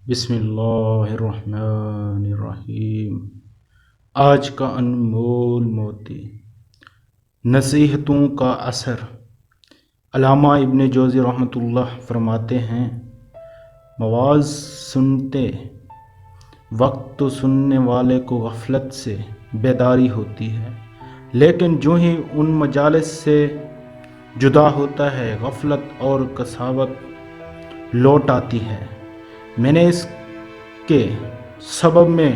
بسم اللہ الرحمن الرحیم۔ آج کا انمول موتی، نصیحتوں کا اثر۔ علامہ ابن جوزی رحمۃ اللہ فرماتے ہیں، مواعظ سنتے وقت تو سننے والے کو غفلت سے بیداری ہوتی ہے، لیکن جو ہی ان مجالس سے جدا ہوتا ہے غفلت اور کساوت لوٹ آتی ہے۔ میں نے اس کے سبب میں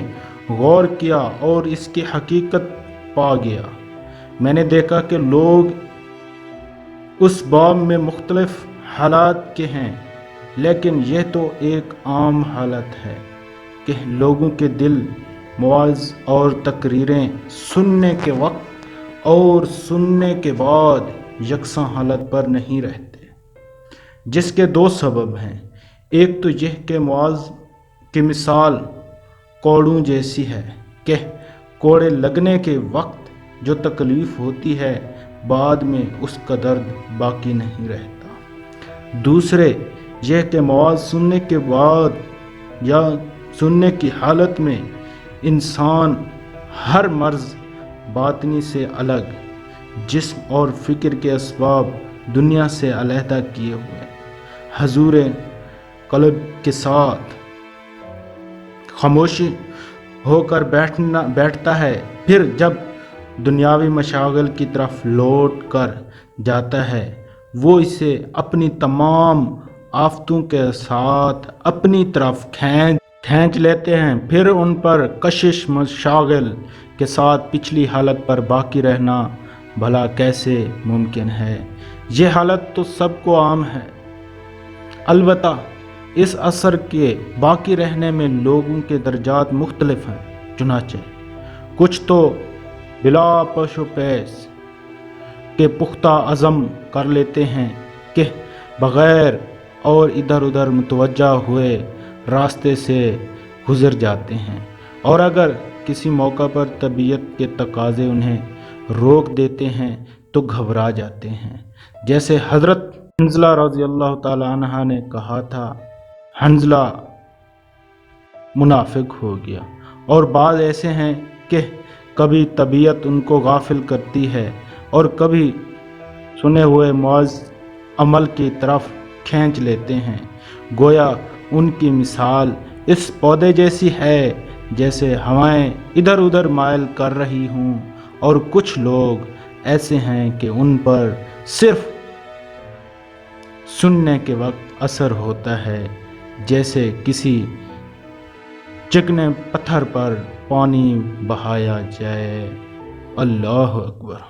غور کیا اور اس کی حقیقت پا گیا۔ میں نے دیکھا کہ لوگ اس باب میں مختلف حالات کے ہیں، لیکن یہ تو ایک عام حالت ہے کہ لوگوں کے دل مواعظ اور تقریریں سننے کے وقت اور سننے کے بعد یکساں حالت پر نہیں رہتے، جس کے دو سبب ہیں۔ ایک تو یہ کہ مواعظ کی مثال کوڑوں جیسی ہے کہ کوڑے لگنے کے وقت جو تکلیف ہوتی ہے بعد میں اس کا درد باقی نہیں رہتا۔ دوسرے یہ کہ مواعظ سننے کے بعد یا سننے کی حالت میں انسان ہر مرض باطنی سے الگ، جسم اور فکر کے اسباب دنیا سے علیحدہ کیے ہوئے، حضور قلب کے ساتھ خاموشی ہو کر بیٹھتا ہے، پھر جب دنیاوی مشاغل کی طرف لوٹ کر جاتا ہے وہ اسے اپنی تمام آفتوں کے ساتھ اپنی طرف کھینچ لیتے ہیں، پھر ان پر کشش مشاغل کے ساتھ پچھلی حالت پر باقی رہنا بھلا کیسے ممکن ہے؟ یہ حالت تو سب کو عام ہے، البتہ اس اثر کے باقی رہنے میں لوگوں کے درجات مختلف ہیں۔ چنانچہ کچھ تو بلا پش و پیش کے پختہ عزم کر لیتے ہیں کہ بغیر اور ادھر ادھر متوجہ ہوئے راستے سے گزر جاتے ہیں، اور اگر کسی موقع پر طبیعت کے تقاضے انہیں روک دیتے ہیں تو گھبرا جاتے ہیں، جیسے حضرت حنظلہ رضی اللہ تعالی عنہ نے کہا تھا، حنظلہ منافق ہو گیا۔ اور بعض ایسے ہیں کہ کبھی طبیعت ان کو غافل کرتی ہے اور کبھی سنے ہوئے مواعظ عمل کی طرف کھینچ لیتے ہیں، گویا ان کی مثال اس پودے جیسی ہے جیسے ہوائیں ادھر ادھر مائل کر رہی ہوں، اور کچھ لوگ ایسے ہیں کہ ان پر صرف سننے کے وقت اثر ہوتا ہے، جیسے کسی چکنے پتھر پر پانی بہایا جائے۔ اللہ اکبر۔